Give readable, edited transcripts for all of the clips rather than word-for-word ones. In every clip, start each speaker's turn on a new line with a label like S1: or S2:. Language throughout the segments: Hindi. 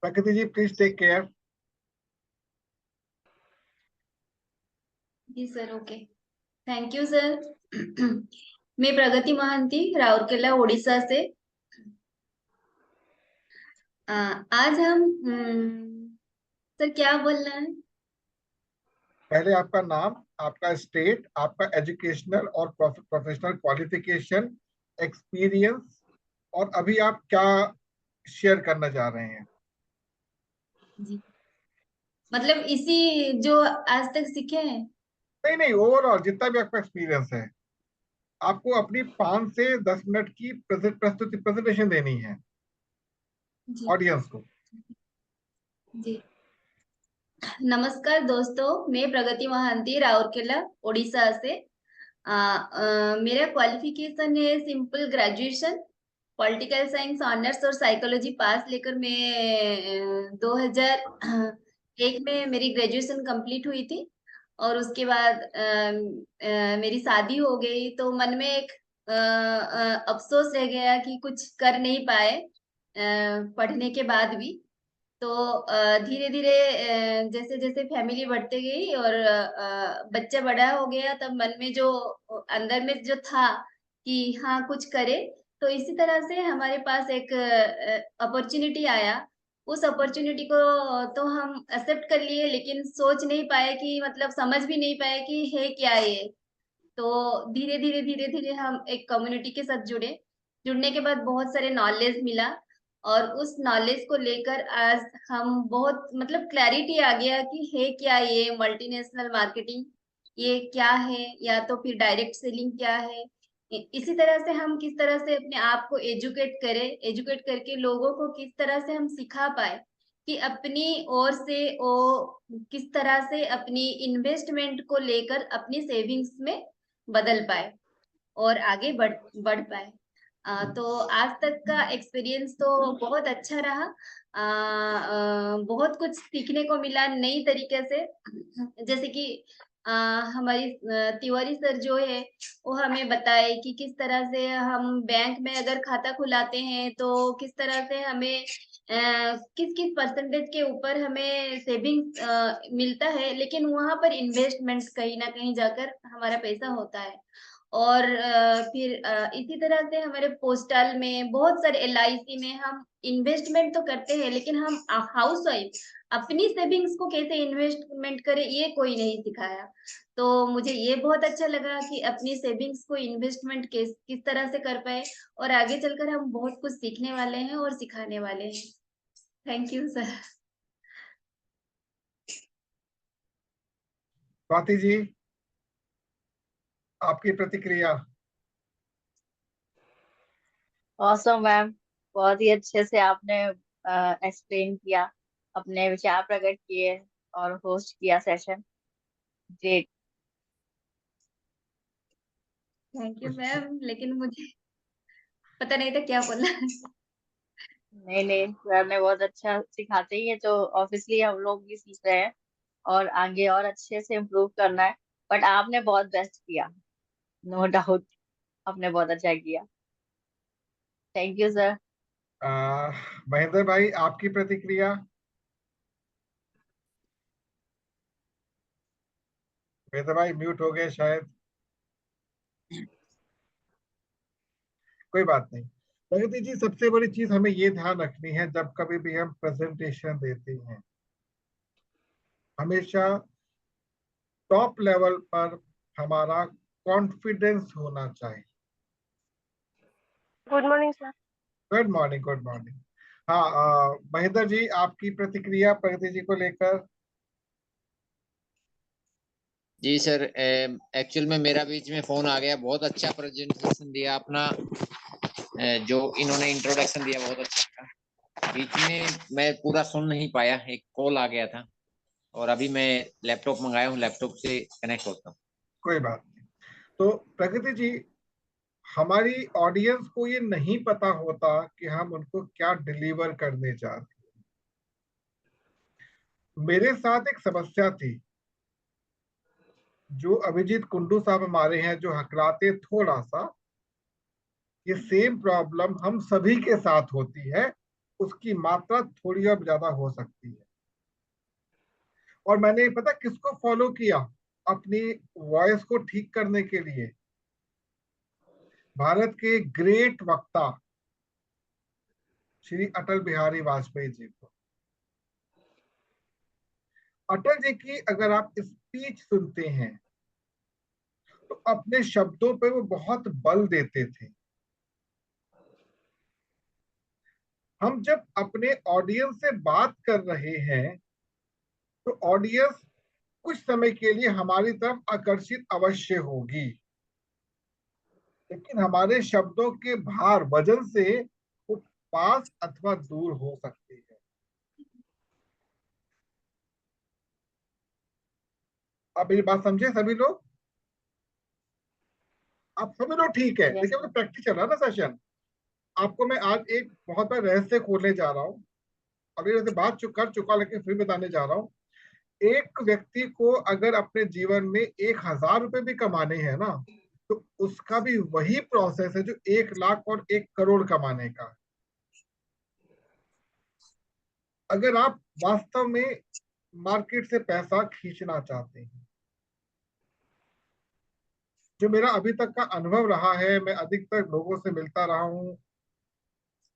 S1: प्रकृति जी प्लीज टेक केयर।
S2: जी sir, okay, thank you sir. मैं प्रगति महांती, राउरकेला उड़ीसा से। आज हम सर क्या बोलना है?
S1: पहले आपका नाम, आपका स्टेट, आपका एजुकेशनल और प्रोफेशनल क्वालिफिकेशन, एक्सपीरियंस, और अभी आप क्या शेयर करना चाह रहे हैं।
S2: जी, मतलब इसी जो आज तक सीखे हैं।
S1: नहीं नहीं, ओवरऑल जितना भी आपका एक्सपीरियंस है। आपको अपनी 5 से 10 मिनट की प्रस्तुति प्रेजेंटेशन देनी है
S2: जी
S1: ऑडियंस को।
S2: जी, नमस्कार दोस्तों, मैं प्रगति महांती, राउरकेला उड़ीसा से। मेरा क्वालिफिकेशन है simple graduation, political science honours और साइकोलॉजी पास लेकर मैं 2001 में मेरी ग्रेजुएशन कंप्लीट हुई थी। और उसके बाद मेरी शादी हो गई, तो मन में एक अफसोस रह गया कि कुछ कर नहीं पाए पढ़ने के बाद भी। तो धीरे धीरे जैसे जैसे फैमिली बढ़ते गई और बच्चा बड़ा हो गया, तब मन में जो अंदर में जो था कि हाँ कुछ करे, तो इसी तरह से हमारे पास एक अपॉर्चुनिटी आया। उस अपॉर्चुनिटी को तो हम एक्सेप्ट कर लिए, लेकिन सोच नहीं पाए कि मतलब समझ भी नहीं पाए कि है क्या ये। तो धीरे धीरे हम एक कम्युनिटी के साथ जुड़े। जुड़ने के बाद बहुत सारे नॉलेज मिला, और उस नॉलेज को लेकर आज हम बहुत मतलब क्लैरिटी आ गया कि है क्या ये मल्टीनेशनल मार्केटिंग, ये क्या है, या तो फिर डायरेक्ट सेलिंग क्या है। इसी तरह से हम किस तरह से अपने आप को एजुकेट करें, एजुकेट करके लोगों को किस तरह से हम सिखा पाए कि अपनी ओर से वो किस तरह से अपनी इन्वेस्टमेंट को लेकर अपनी सेविंग्स में बदल पाए और आगे बढ़ पाए। तो आज तक का एक्सपीरियंस तो बहुत अच्छा रहा। बहुत कुछ सीखने को मिला नई तरीके से। जैसे कि हमारी तिवारी सर जो है, वो हमें बताए कि किस तरह से हम बैंक में अगर खाता खुलाते हैं तो किस तरह से हमें किस किस परसेंटेज के ऊपर हमें सेविंग्स मिलता है, लेकिन वहां पर इन्वेस्टमेंट कहीं ना कहीं जाकर हमारा पैसा होता है। और फिर इसी तरह से हमारे पोस्टल में बहुत सारे एलआईसी में हम इन्वेस्टमेंट तो करते हैं, लेकिन हम हाउस वाइफ अपनी सेविंग्स को कैसे इन्वेस्टमेंट करें ये कोई नहीं सिखाया। तो मुझे ये बहुत अच्छा लगा कि अपनी सेविंग्स को इन्वेस्टमेंट किस तरह से कर पाए, और आगे चलकर हम बहुत कुछ सीखने वाले हैं और सिखाने वाले हैं। Thank you sir.
S1: Swati ji, आपकी प्रतिक्रिया।
S3: ऑसम मैम, बहुत ही अच्छे से आपने एक्सप्लेन किया, अपने विचार प्रकट किए और होस्ट किया session. Great.
S2: Thank you ma'am, लेकिन मुझे पता नहीं था क्या बोलना है।
S3: नहीं नहीं, सर ने बहुत अच्छा सिखाते ही है, तो ऑब्वियसली हम लोग भी सीख रहे हैं और आगे और अच्छे से इम्प्रूव करना है। बट आपने बहुत बेस्ट किया, नो डाउट, आपने बहुत अच्छा किया। Thank you sir.
S1: महेंद्र भाई, आपकी प्रतिक्रिया। महेंद्र भाई म्यूट हो गए शायद। कोई बात नहीं। प्रगति जी, सबसे बड़ी चीज हमें ये ध्यान रखनी है जब कभी भी हम प्रेजेंटेशन देते हैं, हमेशा टॉप लेवल पर हमारा कॉन्फिडेंस होना चाहिए।
S4: Good morning sir.
S1: Good morning, good morning. हाँ, महेंद्र जी, आपकी प्रतिक्रिया प्रगति जी को लेकर।
S5: जी सर, एक्चुअल में मेरा बीच में फोन आ गया। बहुत अच्छा प्रेजेंटेशन दिया अपना, जो इन्होंने इंट्रोडक्शन दिया बहुत अच्छा था। बीच में मैं पूरा सुन नहीं पाया, एक कॉल आ गया था, और अभी मैं लैपटॉप मंगाया हूँ, लैपटॉप से कनेक्ट होता हूँ।
S1: कोई बात नहीं। तो प्रगति जी, हमारी ऑडियंस को ये नहीं पता होता कि हम उनको क्या डिलीवर करने जा रहे हैं। मेरे साथ एक समस्या थी, जो अभिजीत कुंडू साहब हमारे हैं जो हकलाते थोड़ा सा, ये सेम प्रॉब्लम हम सभी के साथ होती है उसकी मात्रा थोड़ी और ज्यादा हो सकती है। और मैंने पता किसको फॉलो किया अपनी वॉइस को ठीक करने के लिए? भारत के ग्रेट वक्ता श्री अटल बिहारी वाजपेयी जी को। अटल जी की अगर आप स्पीच सुनते हैं तो अपने शब्दों पे वो बहुत बल देते थे। हम जब अपने ऑडियंस से बात कर रहे हैं तो ऑडियंस कुछ समय के लिए हमारी तरफ आकर्षित अवश्य होगी, लेकिन हमारे शब्दों के भार वजन से वो पास अथवा दूर हो सकती है। आप मेरी बात समझे सभी लोग? आप सभी लोग ठीक है?
S3: यस
S1: देखिए तो प्रैक्टिस चल रहा है ना सेशन। आपको मैं आज एक बहुत बड़ा रहस्य खोलने जा रहा हूँ। अभी वैसे बात कर चुका लेकिन फिर बताने जा रहा हूँ। एक व्यक्ति को अगर अपने जीवन में 1,000 रुपए भी कमाने हैं ना, तो उसका भी वही प्रोसेस है जो 1 लाख और 1 करोड़ कमाने का। अगर आप वास्तव में मार्केट से पैसा खींचना चाहते हैं, जो मेरा अभी तक का अनुभव रहा है, मैं अधिकतर लोगों से मिलता रहा हूँ।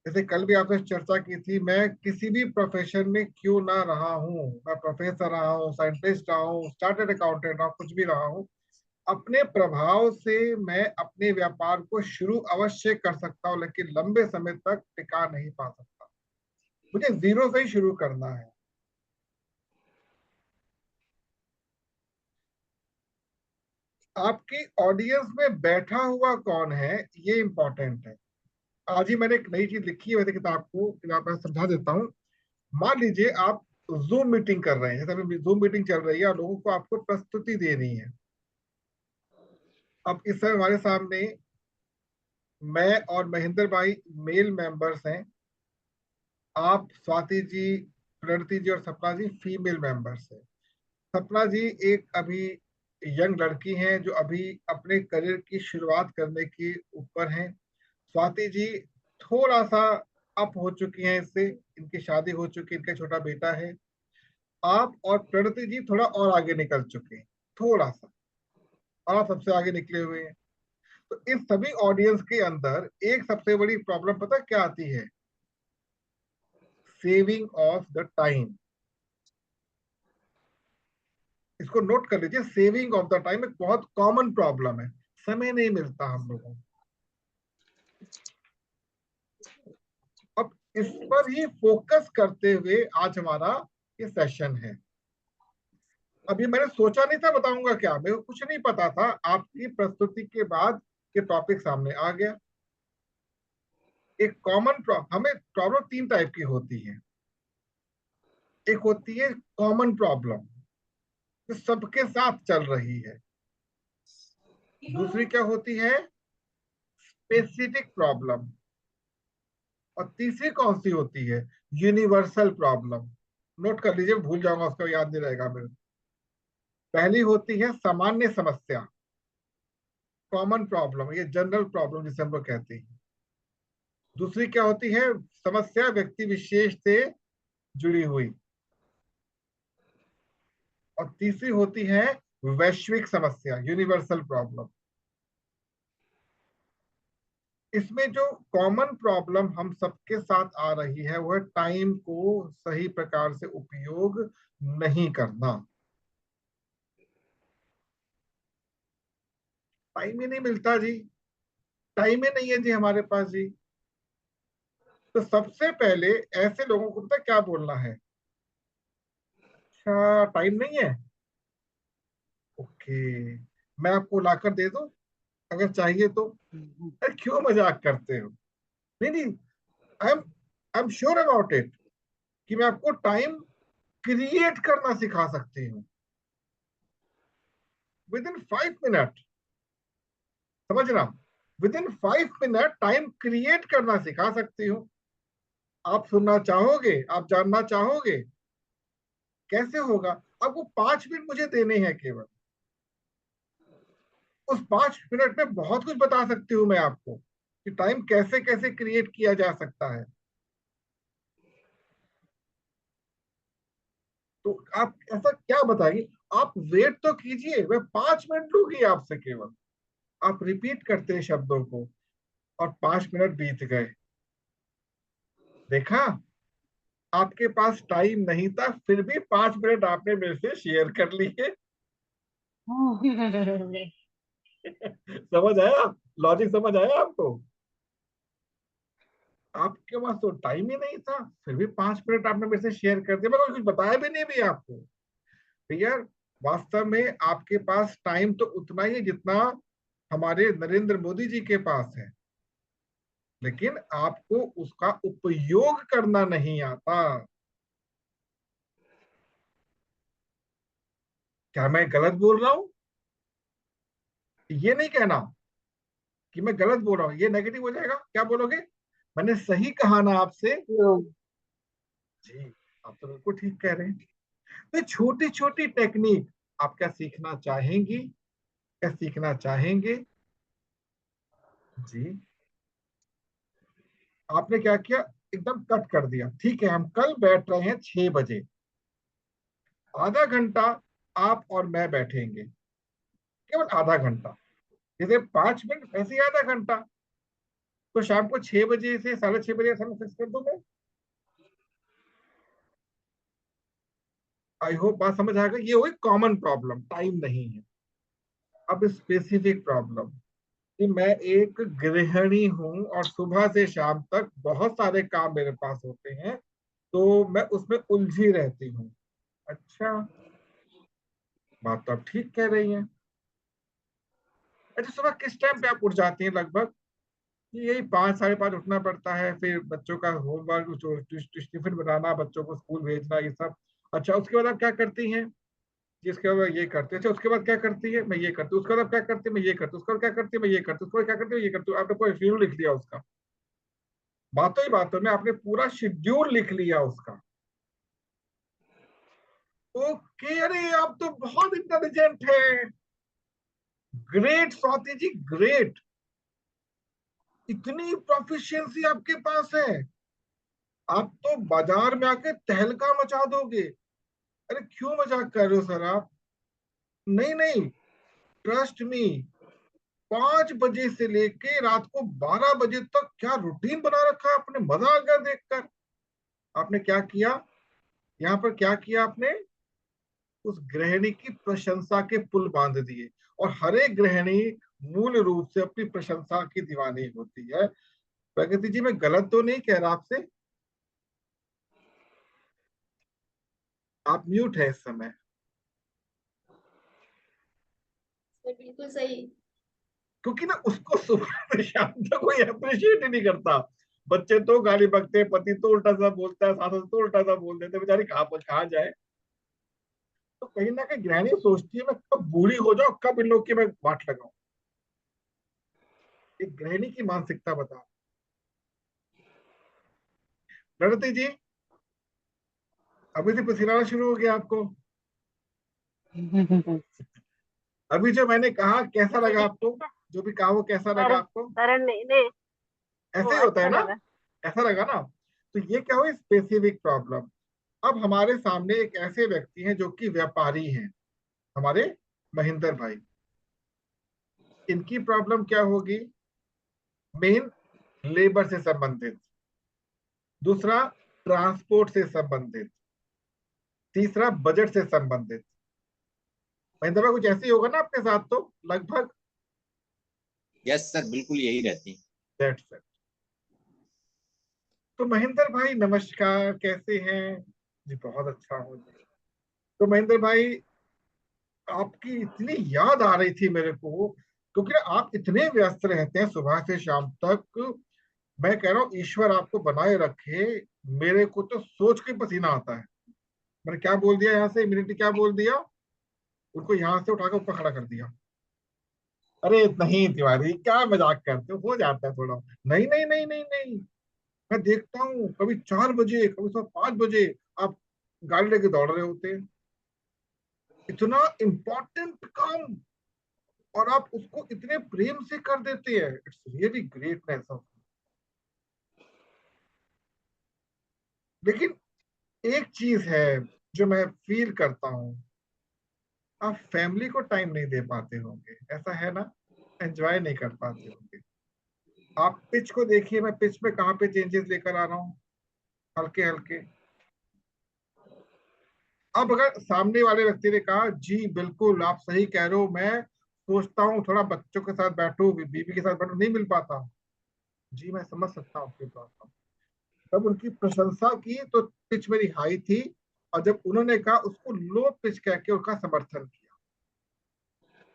S1: जैसे कल भी आपसे चर्चा की थी, मैं किसी भी प्रोफेशन में क्यों ना रहा हूँ, मैं प्रोफेसर रहा हूँ, साइंटिस्ट रहा हूँ, चार्टर्ड अकाउंटेंट रहा हूँ, कुछ भी रहा हूँ, अपने प्रभाव से मैं अपने व्यापार को शुरू अवश्य कर सकता हूँ, लेकिन लंबे समय तक टिका नहीं पा सकता। मुझे जीरो से ही शुरू करना है। आपकी ऑडियंस में बैठा हुआ कौन है, ये इंपॉर्टेंट है। आज ही मैंने एक नई चीज लिखी है वैसे किताब को, किताब में समझा देता हूँ। मान लीजिए आप जूम मीटिंग कर रहे हैं, जैसे अभी जूम मीटिंग चल रही है और लोगों को आपको प्रस्तुति देनी है। अब इस समय हमारे सामने मैं और महेंद्र भाई मेल मेंबर्स हैं, आप स्वाति जी, प्रणति जी और सपना जी फीमेल मेंबर्स हैं। सपना जी एक अभी यंग लड़की हैं जो अभी अपने करियर की शुरुआत करने के ऊपर हैं। स्वाति जी थोड़ा सा अप हो चुकी हैं, इससे इनकी शादी हो चुकी है, इनका छोटा बेटा है। आप और प्रणति जी थोड़ा और आगे निकल चुके हैं, थोड़ा सा, और आप सबसे आगे निकले हुए हैं। तो इस सभी ऑडियंस के अंदर एक सबसे बड़ी प्रॉब्लम पता क्या आती है? Saving of the time. इसको नोट कर लीजिए, सेविंग ऑफ द टाइम एक बहुत कॉमन प्रॉब्लम है। समय नहीं मिलता हम लोगों को। अब इस पर ही फोकस करते हुए आज हमारा ये सेशन है। अभी मैंने सोचा नहीं था बताऊंगा क्या, मेरे को कुछ नहीं पता था, आपकी प्रस्तुति के बाद ये टॉपिक सामने आ गया। एक हमें प्रॉब्लम 3 टाइप की होती है। एक होती है कॉमन प्रॉब्लम जो सबके साथ चल रही है। दूसरी क्या होती है? Specific problem. और तीसरी कौन सी होती है? Universal problem. नोट कर लीजिए, भूल जाऊंगा उसका, याद नहीं रहेगा मेरे। पहली होती है सामान्य समस्या, कॉमन प्रॉब्लम, ये जनरल प्रॉब्लम जिसे हम लोग कहते हैं। दूसरी क्या होती है? समस्या व्यक्ति विशेष से जुड़ी हुई। और तीसरी होती है वैश्विक समस्या, यूनिवर्सल प्रॉब्लम। इसमें जो कॉमन प्रॉब्लम हम सबके साथ आ रही है वह टाइम को सही प्रकार से उपयोग नहीं करना। टाइम ही नहीं मिलता जी, टाइम ही नहीं है जी हमारे पास जी। तो सबसे पहले ऐसे लोगों को पता क्या बोलना है? अच्छा टाइम नहीं है, ओके, मैं आपको लाकर दे दूं अगर चाहिए तो। अरे क्यों मजाक करते हो? नहीं नहीं, I am sure about it कि मैं आपको टाइम क्रिएट करना सिखा सकती हूँ विद इन 5 मिनट। समझना, with in 5 minute time create करना सिखा सकती हूँ। आप सुनना चाहोगे? आप जानना चाहोगे कैसे होगा? आपको 5 मिनट मुझे देने हैं केवल। उस 5 मिनट में बहुत कुछ बता सकती हूँ मैं आपको कि टाइम कैसे कैसे क्रिएट किया जा सकता है। तो आप ऐसा क्या बताइए, आप वेट तो कीजिए, मैं 5 मिनट लूंगी आपसे केवल। आप रिपीट करते हैं शब्दों को और 5 मिनट बीत गए। देखा, आपके पास टाइम नहीं था, फिर भी 5 मिनट आपने मेरे से शेयर कर लिए। समझ आया? लॉजिक समझ आया आपको? आपके पास तो टाइम ही नहीं था, फिर भी 5 मिनट आपने मेरे से शेयर कर दिया, मैं कुछ बताया भी नहीं भी आपको। भैया, वास्तव में आपके पास टाइम तो उतना ही है जितना हमारे नरेंद्र मोदी जी के पास है, लेकिन आपको उसका उपयोग करना नहीं आता। क्या मैं गलत बोल रहा हूं? ये नहीं कहना कि मैं गलत बोल रहा हूं, ये नेगेटिव हो जाएगा। क्या बोलोगे? मैंने सही कहा ना आपसे? जी, आप तो बिल्कुल ठीक कह रहे हैं। तो छोटी छोटी टेक्निक आप क्या सीखना चाहेंगी, क्या सीखना चाहेंगे? जी, आपने क्या किया, एकदम कट कर दिया। ठीक है, हम कल बैठ रहे हैं 6 बजे, आधा घंटा आप और मैं बैठेंगे, केवल आधा घंटा। जैसे 5 मिनट ऐसे ही आधा घंटा। तो शाम को 6 बजे से 6:30 बजे समय फिक्स कर दो। मैं, आई होप बात समझ आएगा। ये हुई कॉमन प्रॉब्लम, टाइम नहीं है। अब स्पेसिफिक प्रॉब्लम कि मैं एक गृहिणी हूं और सुबह से शाम तक बहुत सारे काम मेरे पास होते हैं, तो मैं उसमें उलझी रहती हूँ। अच्छा, बात तो आप ठीक कह रही हैं। अच्छा, सुबह किस टाइम पे आप उठ जाती हैं लगभग? यही 5, 5:30 उठना पड़ता है, फिर बच्चों का होमवर्क, टिफिन बनाना, बच्चों को स्कूल भेजना, ये सब। अच्छा, उसके बाद आप क्या करती हैं? जिसके बाद ये करते हैं। अच्छा, उसके बाद क्या करती है? मैं ये करती हूँ। उसके बाद आप क्या करती है? मैं ये करती हूँ। उसके बाद क्या करती है? मैं ये करती हूँ। उसके बाद क्या करती है? ये करती हूँ। आपने पूरा शेड्यूल लिख लिया उसका। बातों में आपने पूरा शेड्यूल लिख लिया उसका। ओके, अरे आप तो बहुत इंटेलिजेंट है। Great Swati ji, great. इतनी प्रोफिशिएंसी आपके पास है, आप तो बाजार में आके तहलका मचा दोगे। अरे क्यों मजाक कर रहे हो सर आप? नहीं नहीं, ट्रस्ट मी। 5 बजे से लेके रात को 12 बजे तक क्या रूटीन बना रखा है आपने, मजा आ गया देखकर। आपने क्या किया, यहाँ पर क्या किया आपने? उस गृहिणी की प्रशंसा के पुल बांध दिए। और हर एक गृहिणी मूल रूप से अपनी प्रशंसा की दीवानी होती है। प्रगति जी, मैं गलत तो नहीं कह रहा आपसे? आप म्यूट है इस समय।
S2: बिल्कुल सही।
S1: क्योंकि ना उसको सुबह से शाम तक कोई अप्रिशिएट ही नहीं करता। बच्चे तो गाली बकते हैं, पति तो उल्टा सा बोलता है, सास तो उल्टा सा बोल देते हैं, बेचारी कहाँ जाए। तो कहीं ना कहीं गृहिणी सोचती है मैं कब बूढ़ी हो जाऊं, कब इन लोग की मैं वाट लगाऊं। एक गृहिणी की मानसिकता बताओ। लड़ती जी, अभी से पसीना आना शुरू हो गया आपको? अभी जो मैंने कहा कैसा लगा आपको? जो भी कहा वो कैसा लगा
S3: सर
S1: आपको?
S3: सर नहीं नहीं, वो
S1: ऐसे ही होता है
S3: अच्छा
S1: ना?
S3: लगा।
S1: ऐसा लगा ना? तो ये क्या हुई, स्पेसिफिक प्रॉब्लम। अब हमारे सामने एक ऐसे व्यक्ति हैं जो कि व्यापारी हैं, हमारे महेंद्र भाई। इनकी प्रॉब्लम क्या होगी? मेन, लेबर से संबंधित। दूसरा, ट्रांसपोर्ट से संबंधित। तीसरा, बजट से संबंधित। महेंद्र भाई, कुछ ऐसे ही होगा ना आपके साथ तो लगभग?
S5: यस सर, बिल्कुल यही रहती है।
S1: That's it. तो महेंद्र भाई नमस्कार, कैसे हैं? जी बहुत अच्छा हूँ जी। तो महेंद्र भाई, आपकी इतनी याद आ रही थी मेरे को, क्योंकि आप इतने व्यस्त रहते हैं सुबह से शाम तक। मैं कह रहा हूँ ईश्वर आपको बनाए रखे। मेरे को तो सोच के पसीना आता है। मैंने क्या बोल दिया यहाँ से, इमीडिएटली क्या बोल दिया? उनको यहाँ से उठाकर ऊपर खड़ा कर दिया। अरे नहीं तिवारी, क्या मजाक करते हो जाता है थोड़ा। नहीं नहीं नहीं नहीं नहीं, मैं देखता हूँ कभी 4 बजे, कभी सुबह 5 बजे आप गाड़ी लेके दौड़ रहे होते हैं। इतना इंपॉर्टेंट काम, और आप उसको इतने प्रेम से कर देते हैं। It's really greatness of. लेकिन एक चीज है, जो मैं फील करता हूँ, आप फैमिली को टाइम नहीं दे पाते होंगे, ऐसा है ना, एंजॉय नहीं कर पाते होंगे। आप पिच को देखिए, मैं पिच में कहाँ पे चेंजेस लेकर आ रहा हूँ, हल्के हल्के। अब अगर सामने वाले व्यक्ति ने कहा जी बिल्कुल आप सही कह रहे हो, मैं सोचता हूँ थोड़ा बच्चों के साथ बैठूं, बीवी के साथ बैठूं, नहीं मिल पाता, जी मैं समझ सकता हूँ आपकी बात। तब उनकी प्रशंसा की तो पिच मेरी हाई थी, और जब उन्होंने कहा उसको लो पिच कह के उनका समर्थन किया।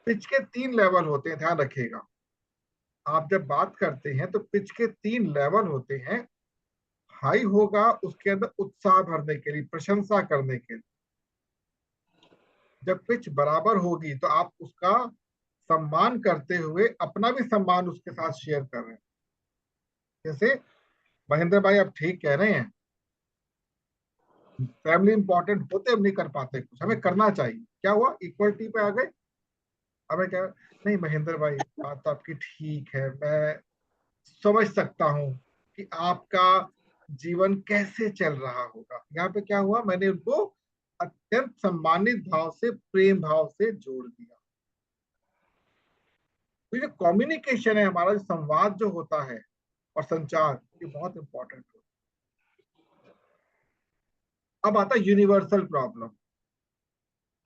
S1: पिच के 3 लेवल होते हैं, ध्यान रखिएगा। आप जब बात करते हैं तो पिच के 3 लेवल होते हैं। हाई होगा उसके अंदर उत्साह भरने के लिए, प्रशंसा करने के लिए। जब पिच बराबर होगी तो आप उसका सम्मान करते हुए अपना भी सम्मान उसके साथ शेयर कर रहे हैं। जैसे महेंद्र भाई आप ठीक कह रहे हैं, फैमिली इंपॉर्टेंट होते हम नहीं कर पाते, कुछ हमें करना चाहिए। क्या हुआ, इक्वलिटी पे आ गए। हमें क्या, नहीं महेंद्र भाई बात तो आपकी ठीक है, मैं समझ सकता हूँ कि आपका जीवन कैसे चल रहा होगा। यहाँ पे क्या हुआ, मैंने उनको अत्यंत सम्मानित भाव से, प्रेम भाव से जोड़ दिया। तो ये कम्युनिकेशन है हमारा, जो संवाद जो होता है और संचार, ये बहुत इंपॉर्टेंट होता है। अब आता है यूनिवर्सल प्रॉब्लम।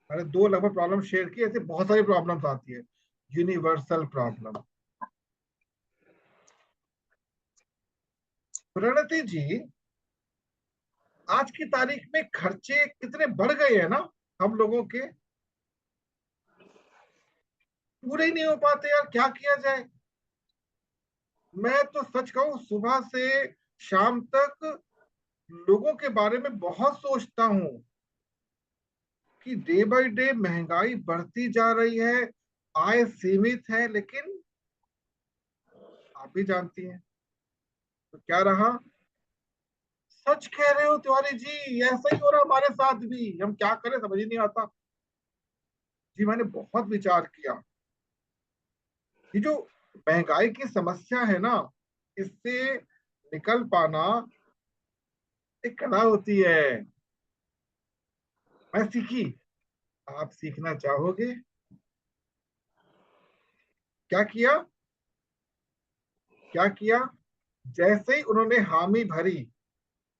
S1: मैंने 2 लगभग प्रॉब्लम शेयर की, ऐसे बहुत सारी प्रॉब्लम्स आती है। यूनिवर्सल प्रॉब्लम, प्रणति जी, आज की तारीख में खर्चे कितने बढ़ गए हैं ना, हम लोगों के पूरे ही नहीं हो पाते यार, क्या किया जाए। मैं तो सच कहूं, सुबह से शाम तक लोगों के बारे में बहुत सोचता हूं कि डे बाय डे महंगाई बढ़ती जा रही है, आय सीमित है, लेकिन आप भी जानती हैं तो क्या रहा। सच कह रहे हो तिवारी जी, ऐसा ही हो रहा हमारे साथ भी, हम क्या करें समझ ही नहीं आता। जी मैंने बहुत विचार किया, ये जो महंगाई की समस्या है ना, इससे निकल पाना एक कला होती है। मैं सीखी, आप सीखना चाहोगे। क्या किया, क्या किया, जैसे ही उन्होंने हामी भरी,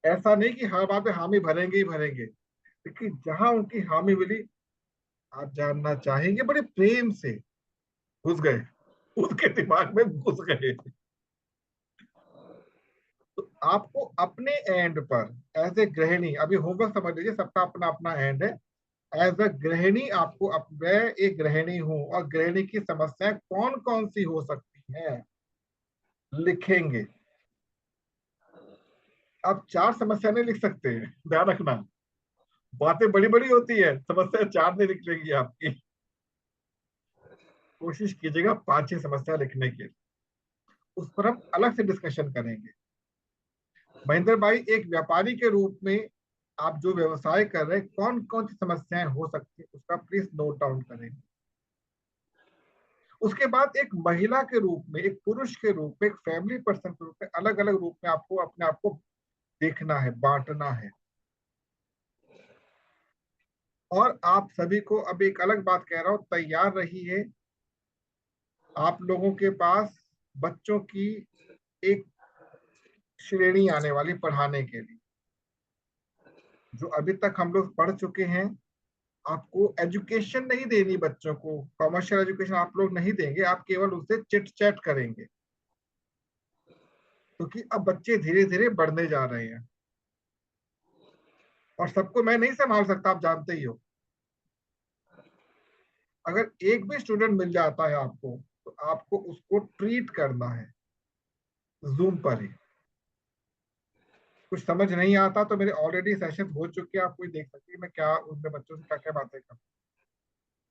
S1: ऐसा नहीं कि हर बात पे हामी भरेंगे ही भरेंगे, लेकिन जहां उनकी हामी मिली, आप जानना चाहेंगे, बड़े प्रेम से घुस गए, उसके दिमाग में घुस गए। तो आपको अपने एंड पर एज ए गृहिणी, अभी होमवर्क समझ लीजिए, सबका अपना अपना एंड है। एज अ गृहिणी आपको, मैं एक गृहिणी हूं और गृहिणी की समस्याएं कौन कौन सी हो सकती हैं, लिखेंगे। आप 4 समस्या नहीं लिख सकते, ध्यान रखना। बातें बड़ी बड़ी होती है, समस्या 4 नहीं निकलेंगी आपकी। कोशिश कीजिएगा 5-6 समस्या लिखने की, उस पर हम अलग से डिस्कशन करेंगे। महेंद्र भाई, एक व्यापारी के रूप में आप जो व्यवसाय कर रहे हैं, कौन कौन सी समस्याएं हो सकती है, उसका प्लीज नोट डाउन करें। उसके बाद एक महिला के रूप में, एक पुरुष के रूप में, एक फैमिली पर्सन के रूप में, अलग अलग रूप में आपको अपने आप को देखना है, बांटना है। और आप सभी को अब एक अलग बात कह रहा हूं, तैयार रहिए। आप लोगों के पास बच्चों की एक श्रेणी आने वाली पढ़ाने के लिए। जो अभी तक हम लोग पढ़ चुके हैं, आपको एजुकेशन नहीं देनी बच्चों को, कमर्शियल एजुकेशन आप लोग नहीं देंगे, आप केवल उससे चिट चैट करेंगे, क्योंकि अब बच्चे धीरे धीरे बढ़ने जा रहे हैं और सबको मैं नहीं संभाल सकता, आप जानते ही हो। अगर एक भी स्टूडेंट मिल जाता है आपको, तो आपको उसको ट्रीट करना है जूम पर ही। कुछ समझ नहीं आता तो मेरे ऑलरेडी सेशन हो चुके हैं, आप कोई देख सकते हैं मैं क्या उनमें बच्चों से क्या क्या बातें करता हूँ।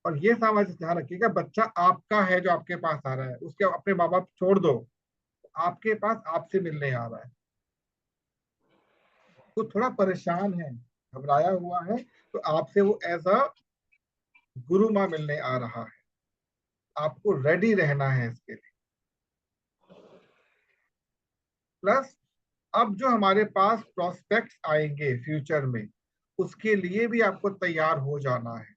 S1: और ये समझ ध्यान रखिएगा, बच्चा आपका है जो आपके पास आ रहा है, उसके अपने माँ बाप छोड़ दो, आपके पास आपसे मिलने आ रहा है, तो थोड़ा परेशान है, घबराया हुआ है, तो आपसे वो एज अ गुरु माँ मिलने आ रहा है। आपको रेडी रहना है इसके लिए। प्लस अब जो हमारे पास प्रोस्पेक्ट्स आएंगे फ्यूचर में, उसके लिए भी आपको तैयार हो जाना है,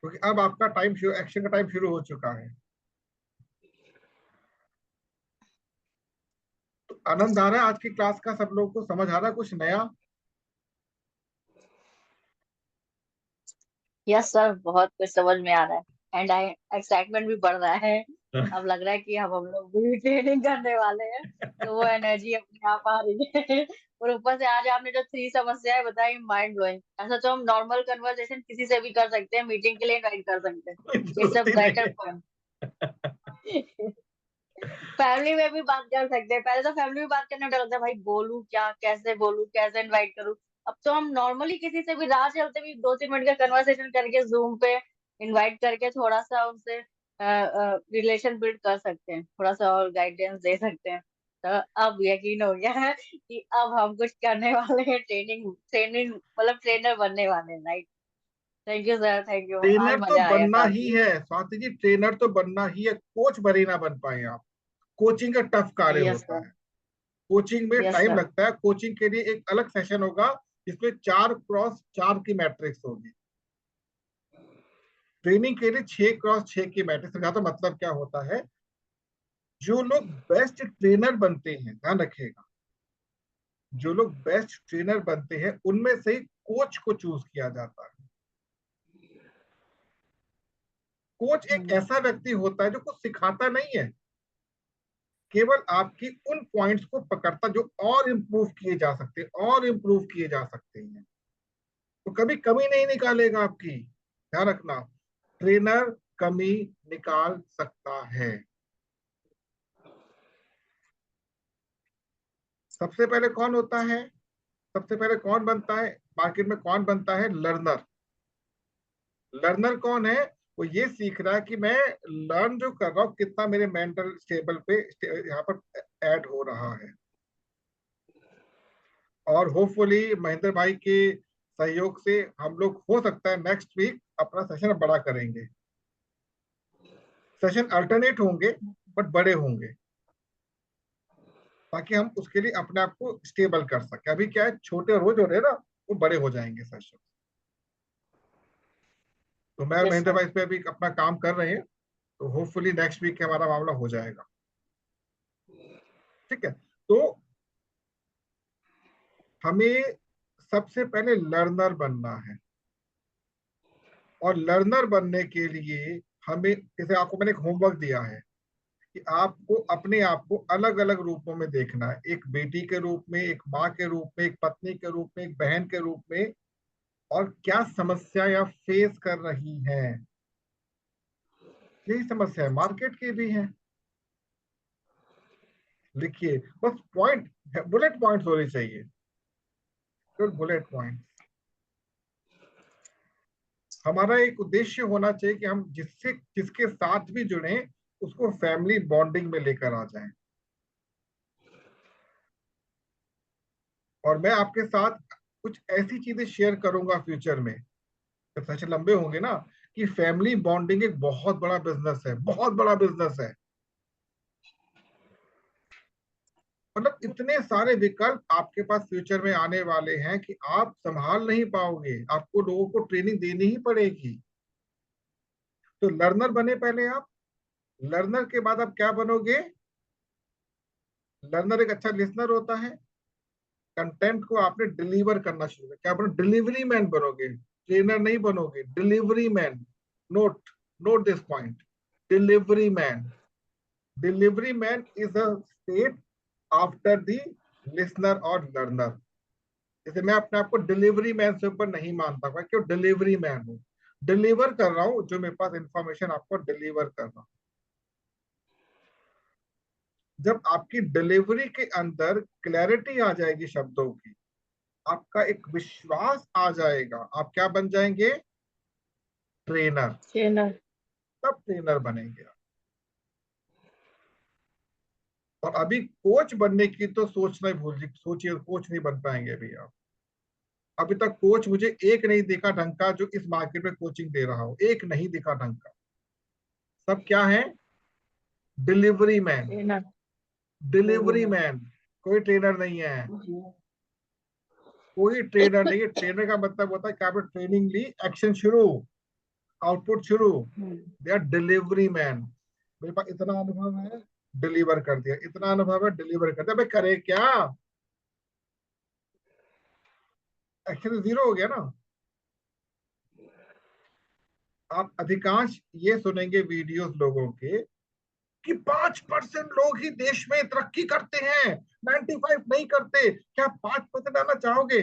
S1: क्योंकि अब आपका टाइम एक्शन का टाइम शुरू हो चुका है। तो आनंद आ रहा है आज की क्लास का? सब लोगों को समझ आ रहा है कुछ नया?
S3: यस सर, बहुत कुछ समझ में आ रहा है एंड आई एक्साइटमेंट भी बढ़ रहा है। अब लग रहा है कि हम लोग भी ट्रेनिंग करने वाले हैं, तो वो एनर्जी अपने आप आ रही है। और ऊपर से आज आपने जो 3 समस्याएं बताई, माइंड ब्लोइंग। ऐसा तो हम नॉर्मल कन्वर्सेशन किसी से भी कर सकते हैं, मीटिंग के लिए इनवाइट कर सकते हैं।
S1: कोई
S3: इट्स अ
S1: जरूरत ही नहीं
S3: बेटर
S1: है।
S3: पॉइंट। फैमिली में भी बात कर सकते हैं, पहले तो फैमिली में बात करने में डर लगता है, भाई बोलूं क्या, कैसे बोलूं, कैसे इनवाइट करूं। अब तो हम नॉर्मली किसी से भी राह चलते भी 2-3 मिनट का कन्वर्सेशन करके जूम पे इनवाइट करके थोड़ा सा उनसे रिलेशन बिल्ड कर सकते हैं, थोड़ा सा और गाइडेंस दे सकते हैं। तो अब यकीन हो गया है कि अब हम कुछ करने वाले हैं, ट्रेनिंग ट्रेनिंग मतलब ट्रेनर बनने वाले हैं, right. Thank you sir, thank you, आज
S1: ट्रेनर तो
S3: मजा आया
S1: बनना ही
S3: काफी।
S1: है स्वाति जी, ट्रेनर तो बनना ही है, कोच भले ना बन पाए आप। कोचिंग का टफ कार्य
S3: यस
S1: होता
S3: सर।
S1: है, कोचिंग में
S3: यस
S1: टाइम
S3: सर।
S1: लगता है। कोचिंग के लिए एक अलग सेशन होगा जिसमें 4x4 की मैट्रिक्स होगी। ट्रेनिंग के लिए 6x6 की मैट्रिक्स समझाता। मतलब क्या होता है, जो लोग बेस्ट ट्रेनर बनते हैं, ध्यान रखिएगा, जो लोग बेस्ट ट्रेनर बनते हैं उनमें से ही कोच को चूज किया जाता है। कोच एक ऐसा व्यक्ति होता है जो कुछ सिखाता नहीं है, केवल आपकी उन पॉइंट्स को पकड़ता जो और इम्प्रूव किए जा सकते हैं, और इम्प्रूव किए जा सकते हैं। तो कभी कमी नहीं निकालेगा आपकी, ध्यान रखना। ट्रेनर कमी निकाल सकता है। सबसे पहले कौन होता है, सबसे पहले कौन बनता है मार्केट में, कौन बनता है? लर्नर। लर्नर कौन है? वो ये सीख रहा है कि मैं लर्न जो कर रहा हूँ कितना मेरे मेंटल स्टेबल पे यहाँ पर ऐड हो रहा है। और होपफुली महेंद्र भाई के सहयोग से हम लोग हो सकता है नेक्स्ट वीक अपना सेशन बड़ा करेंगे। सेशन अल्टरनेट होंगे बट बड़े होंगे, ताकि हम उसके लिए अपने आप को स्टेबल कर सके। अभी क्या है, छोटे रोज हो रहे ना, वो बड़े हो जाएंगे सेशन। तो मैं और
S3: यस
S1: महेंद्र
S3: सर।
S1: भाई इस पे अभी अपना काम कर रहे हैं, तो होपफुली नेक्स्ट वीक हमारा मामला हो जाएगा। ठीक है, तो हमें सबसे पहले लर्नर बनना है। और लर्नर बनने के लिए हमें, जैसे आपको मैंने एक होमवर्क दिया है कि आपको अपने आप को अलग अलग रूपों में देखना है। एक बेटी के रूप में, एक माँ के रूप में, एक पत्नी के रूप में, एक बहन के रूप में। और क्या समस्या या फेस कर रही हैं, यही समस्या है, मार्केट की भी है। लिखिए, बस पॉइंट, बुलेट पॉइंट्स होने चाहिए, केवल बुलेट पॉइंट। हमारा एक उद्देश्य होना चाहिए कि हम जिससे जिसके साथ भी जुड़े उसको फैमिली बॉन्डिंग में लेकर आ जाएं। और मैं आपके साथ कुछ ऐसी चीजें शेयर करूंगा फ्यूचर में जब सेशन लंबे होंगे ना, कि फैमिली बॉन्डिंग एक बहुत बड़ा बिजनेस है, बहुत बड़ा बिजनेस है। मतलब इतने सारे विकल्प आपके पास फ्यूचर में आने वाले हैं कि आप संभाल नहीं पाओगे, आपको लोगों को ट्रेनिंग देनी ही पड़ेगी। तो लर्नर बने पहले आप। लर्नर के बाद आप क्या बनोगे? लर्नर एक अच्छा लिसनर होता है। कंटेंट को आपने डिलीवर करना शुरू किया, क्या बनो? डिलीवरी मैन बनोगे, ट्रेनर नहीं बनोगे, delivery man. Note, note this point, delivery man. Delivery man is a state after the listener और लर्नर। जैसे मैं अपने आप को डिलीवरी मैन से ऊपर नहीं मानता, मैं क्यों? डिलीवरी मैन हूँ, डिलीवर कर रहा हूँ जो मेरे पास इंफॉर्मेशन आपको डिलीवर कर रहा हूँ। जब आपकी डिलीवरी के अंदर क्लैरिटी आ जाएगी शब्दों की, आपका एक विश्वास आ जाएगा, आप क्या बन जाएंगे? ट्रेनर।
S3: ट्रेनर।
S1: तब ट्रेनर बनेंगे आप। और अभी कोच बनने की तो सोचना ही भूल जी, सोचिए कोच नहीं बन पाएंगे अभी आप। अभी तक कोच मुझे एक नहीं दिखा ढंग का जो इस मार्केट में कोचिंग दे रहा हो, एक नहीं दिखा ढंग का। सब क्या है? Delivery man.
S3: Trainer.
S1: Delivery man, कोई ट्रेनर नहीं है। कोई ट्रेनर नहीं है। ट्रेनर का मतलब होता है कि आपने ट्रेनिंग ली, एक्शन शुरू, आउटपुट शुरू। They are delivery man. मेरे पास इतना अनुभव है, डिलीवर कर दिया, इतना अनुभव है, डिलीवर कर दिया। भाई करे क्या, एक्शन जीरो हो गया ना। आप अधिकांश ये सुनेंगे वीडियोस लोगों के कि 5% लोग ही देश में तरक्की करते हैं, 95 नहीं करते। क्या 5% आना चाहोगे?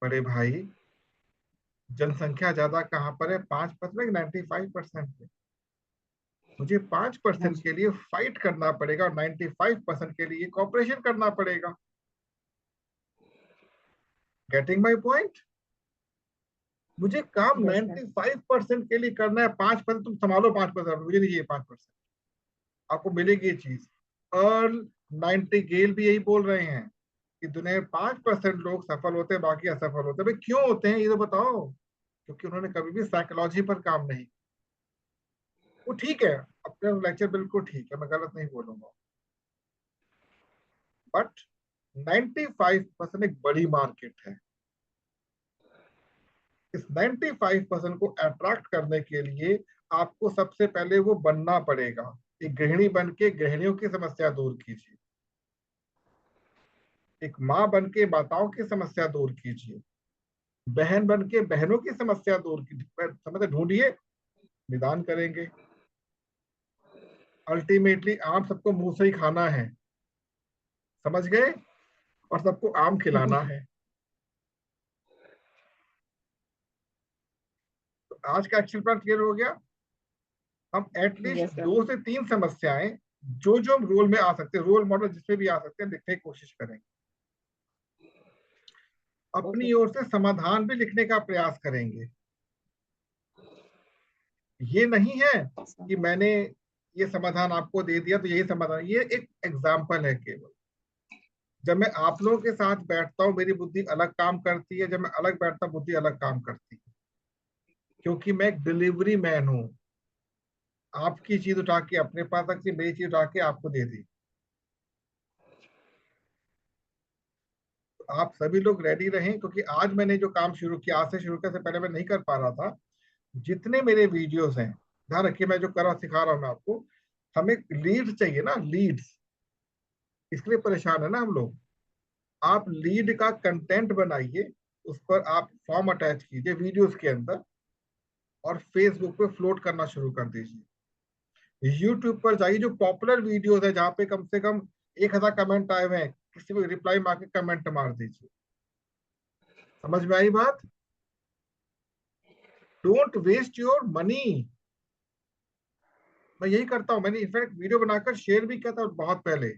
S1: बड़े भाई, जनसंख्या ज्यादा कहां पर है? 5% 95% पे। मुझे 5% के लिए फाइट करना पड़ेगा और 95% के लिए कॉपरेशन करना पड़ेगा। Getting my point? मुझे काम 95% के लिए करना है। 5% तुम संभालो, 5% मुझे नहीं चाहिए 5%। आपको मिलेगी ये चीज। अर्ल 90 गेल भी यही बोल रहे हैं कि दुनिया में 5% लोग सफल होते हैं, बाकी असफल होते हैं। भाई क्यों होते हैं ये तो बताओ। क्योंकि उन्होंने कभी भी साइकोलॉजी पर काम नहीं। वो ठीक है, अपने लेक्चर बिल्कुल ठीक है, मैं गलत नहीं बोलूंगा, बट 95% एक बड़ी मार्केट है। इस 95% को अट्रैक्ट करने के लिए आपको सबसे पहले वो बनना पड़ेगा। एक गृहिणी बन के गृहिणियों की समस्या दूर कीजिए, एक माँ बन के माताओं की समस्या दूर कीजिए, बहन बन के बहनों की समस्या दूर कीजिए। समझ ढूंढिए, निदान करेंगे। अल्टीमेटली आम सबको मुंह से ही खाना है, समझ गए? और सबको आम खिलाना है। तो आज का एक्शन प्लान क्लियर हो गया। हम एटलीस्ट
S3: यस सर।
S1: 2 से 3 समस्याएं जो जो हम रोल में आ सकते हैं, रोल मॉडल जिसमें भी आ सकते हैं, लिखने की कोशिश करेंगे। अपनी ओर से समाधान भी लिखने का प्रयास करेंगे। ये नहीं है कि मैंने ये समाधान आपको दे दिया तो यही समाधान। ये एक एग्जाम्पल है केवल। जब मैं आप लोगों के साथ बैठता हूँ मेरी बुद्धि अलग काम करती है, जब मैं अलग बैठता हूँ बुद्धि अलग काम करती है, क्योंकि मैं एक डिलीवरी मैन हूँ। आपकी चीज उठा के अपने पास रखी, मेरी चीज उठा के आपको दे दी। तो आप सभी लोग रेडी रहें, क्योंकि आज मैंने जो काम शुरू किया, आज से शुरू करने से पहले मैं नहीं कर पा रहा था। जितने मेरे वीडियोस हैं, ध्यान रखिए, मैं जो कर रहा सिखा रहा हूँ मैं आपको, हमें लीड चाहिए ना, लीड्स। इसके लिए परेशान है ना हम लोग। आप लीड का कंटेंट बनाइए, उस पर आप फॉर्म अटैच कीजिए वीडियोस के अंदर, और फेसबुक पे फ्लोट करना शुरू कर दीजिए। यूट्यूब पर जाइए, जो पॉपुलर वीडियोस है जहां पे कम से कम 1000 कमेंट आए हुए हैं, किसी को रिप्लाई मार के कमेंट मार दीजिए। समझ में आई बात? Don't waste your money. मैं यही करता हूँ। मैंने इनफैक्ट वीडियो बनाकर शेयर भी किया था बहुत पहले,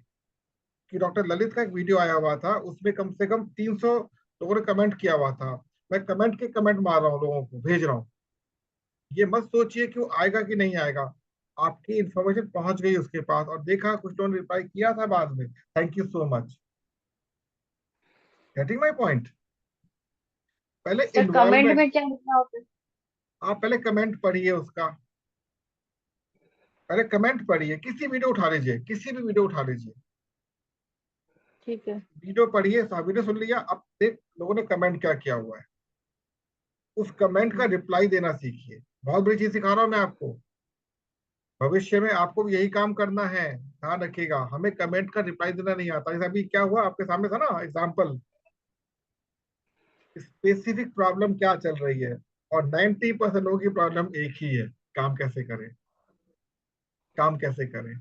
S1: कि डॉक्टर ललित का एक वीडियो आया हुआ था, उसमें कम से कम 300 लोगों ने कमेंट किया हुआ था। मैं कमेंट के कमेंट मार रहा हूँ, लोगों को भेज रहा हूँ। ये मत सोचिए कि वो आएगा कि नहीं आएगा। आपकी इंफॉर्मेशन पहुंच गई उसके पास, और देखा कुछ लोगों ने रिप्लाई किया था बाद में, thank you so much. Getting my point? पहले
S3: सर कमेंट
S1: इन्वॉल्वमेंट।
S3: में क्या लिखना होता है?
S1: आप पहले कमेंट पढ़िए उसका, पहले कमेंट पढ़िए। किसी वीडियो उठा लीजिए, किसी भी वीडियो उठा लीजिए,
S3: ठीक है।
S1: वीडियो पढ़िए, वीडियो सुन लिया, अब देख लोगों ने कमेंट क्या किया हुआ है, उस कमेंट का रिप्लाई देना सीखिए। बहुत बड़ी चीज सिखा रहा हूं मैं आपको। भविष्य में आपको भी यही काम करना है, ध्यान रखिएगा। हमें कमेंट का रिप्लाई देना नहीं आता। जैसे अभी क्या हुआ आपके सामने था ना एग्जाम्पल, स्पेसिफिक प्रॉब्लम क्या चल रही है, और 90% लोगों की प्रॉब्लम एक ही है, काम कैसे करें, काम कैसे करें,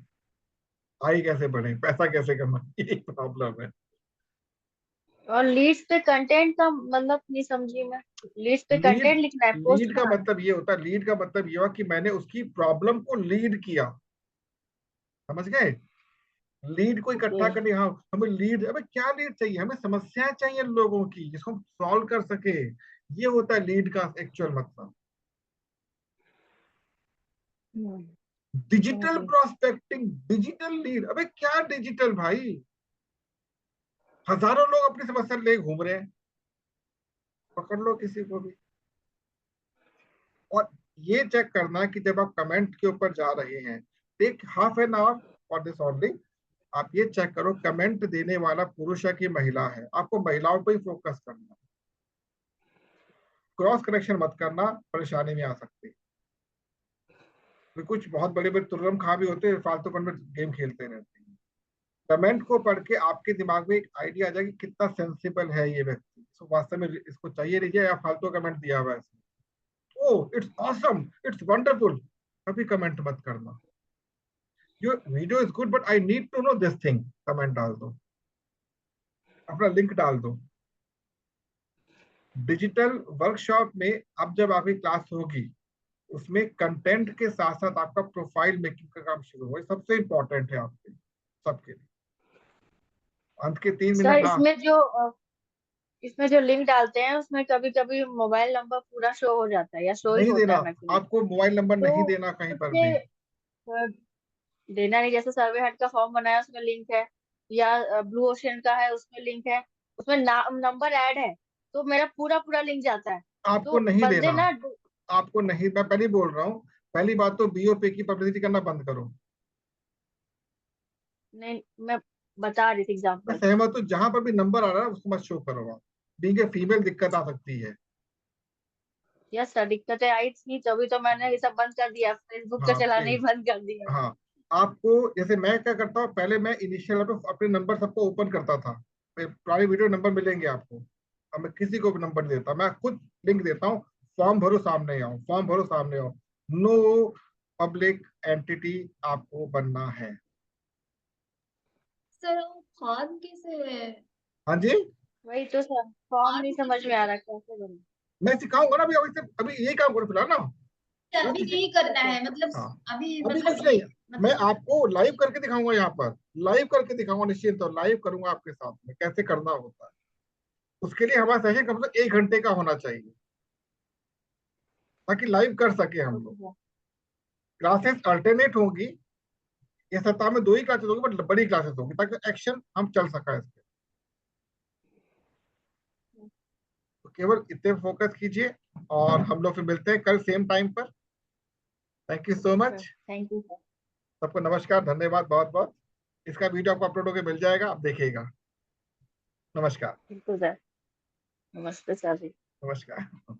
S1: आय कैसे बढ़े, पैसा कैसे कमाए, यही प्रॉब्लम है।
S3: और लीड्स पे कंटेंट का मतलब नहीं समझी मैं। लीड्स पे
S1: लीड
S3: कंटेंट लिखना है, पोस्ट
S1: लीड का
S3: बनाना है।
S1: मतलब ये होता है, लीड का मतलब ये हुआ कि मैंने उसकी प्रॉब्लम को लीड किया। समझ गए? लीड को
S3: ओके।
S1: इकट्ठा करने, हाँ हमें लीड, अबे क्या लीड चाहिए, हमें समस्याएं चाहिए लोगों की जिसको हम सॉल्व कर सके। ये होता है लीड का एक्चुअल मतलब। डिजिटल
S3: समझिए।
S1: प्रोस्पेक्टिंग, डिजिटल लीड, अबे क्या डिजिटल भाई? हजारों लोग अपनी समस्या ले घूम रहे हैं, पकड़ लो किसी को भी। और ये चेक करना कि जब आप कमेंट के ऊपर जा रहे हैं, take ½ an hour for this only, आप ये चेक करो कमेंट देने वाला पुरुष है कि महिला है, आपको महिलाओं पे ही फोकस करना, क्रॉस कनेक्शन मत करना, परेशानी में आ सकती है। कुछ बहुत बड़े बड़े तुर्रम खा भी होते हैं, फालतू में गेम खेलते रहते हैं। कमेंट को पढ़ के आपके दिमाग में एक आइडिया आ जाएगा कि कितना सेंसिबल है ये व्यक्ति, तो वास्तव में इसको चाहिए नहीं या फालतू कमेंट दिया हुआ है इसने। Oh it's awesome, it's wonderful, कभी कमेंट मत करना। Your video is good but I need to know this thing, comment डाल दो, अपना लिंक डाल दो। डिजिटल वर्कशॉप में अब जब आपकी क्लास होगी उसमें कंटेंट के साथ साथ आपका प्रोफाइल मेकिंग का काम शुरू हो, सबसे इंपॉर्टेंट है आपके सबके लिए। अंत के 3
S3: सर
S1: मिनट। हाँ
S3: इसमें जो लिंक डालते हैं उसमें कभी कभी मोबाइल नंबर पूरा शो हो जाता है या शो ही
S1: नहीं
S3: होता
S1: देना,
S3: है मैक्सिमम।
S1: आपको मोबाइल नंबर नहीं
S3: तो
S1: देना कहीं पर
S3: उससे
S1: भी।
S3: देना नहीं, जैसे सर्वे हेड का फॉर्म बनाया उसमें लिंक है, या ब्लू ओशियन का है उसमें लिंक है, उसमें नाम नंबर ऐड है, तो मेरा पूरा पूरा लिंक जाता है।
S1: आपको
S3: तो
S1: नहीं
S3: बंदे
S1: देना,
S3: ना
S1: आपको नहीं, मैं पहले बोल रहा हूँ, पहली बात तो बीओपी की पब्लिसिटी करना बंद करो।
S3: नहीं, मैं बता रही थी
S1: मैं
S3: एग्जाम्पल।
S1: सहमत हूँ, जहां पर भी नंबर आ रहा है उसको मत शो करो आप, बीइंग ए फीमेल दिक्कत आ सकती है।
S3: यस सर, दिक्कतें आई थी तभी तो मैंने ये सब बंद कर दिया, फेसबुक का
S1: हाँ
S3: चलाना ही
S1: प्लीज।
S3: बंद कर दिया।
S1: हाँ आपको, जैसे मैं क्या करता हूँ, पहले मैं इनिशियल पे अपने नंबर सबको ओपन करता था, पुरानी वीडियो नंबर मिलेंगे आपको, अब मैं किसी को भी नंबर नहीं देता, मैं खुद लिंक देता हूँ, फॉर्म भरो सामने आओ, फॉर्म भरो सामने आओ। नो पब्लिक एंटिटी आपको बनना है।
S2: सर वो फॉर्म कैसे,
S1: हाँ जी,
S3: वही तो सर, फॉर्म नहीं
S2: फॉर्म
S3: समझ में
S2: कैसे,
S3: आ रहा कैसे बनना।
S1: मैं सिखाऊंगा ना, अभी यही काम करो फिलहाल ना। वो
S2: अभी
S1: किसी,
S2: यही करना
S3: ओके।
S2: है मतलब,
S1: हाँ
S2: अभी
S1: अभी
S2: मतलब
S1: कुछ नहीं, मैं
S2: मतलब
S1: आपको लाइव करके दिखाऊंगा, यहाँ पर लाइव करके दिखाऊंगा, निश्चिंत हो, लाइव करूंगा आपके साथ में कैसे करना होता है। उसके लिए हमारा सेशन कम से कम 1 घंटे का होना चाहिए, ताकि लाइव कर सके हम
S3: ओके
S1: लोग।
S3: सर।
S1: क्लासेस अल्टरनेट होगी, ये सप्ताह में 2 ही क्लासेस होगी, बट बड़ी क्लासेस होगी ताकि एक्शन हम चल सका इस पे। तो केवल इतने फोकस कीजिए, और हम लोग फिर मिलते हैं कल सेम टाइम पर। Thank you so
S3: okay sir,
S1: much.
S3: Thank you sir.
S1: सबको नमस्कार, धन्यवाद बहुत बहुत। इसका वीडियो आपको अपलोड होकर मिल जाएगा, आप देखिएगा। नमस्कार।
S3: बिल्कुल सर, नमस्ते सर जी।
S1: नमस्कार।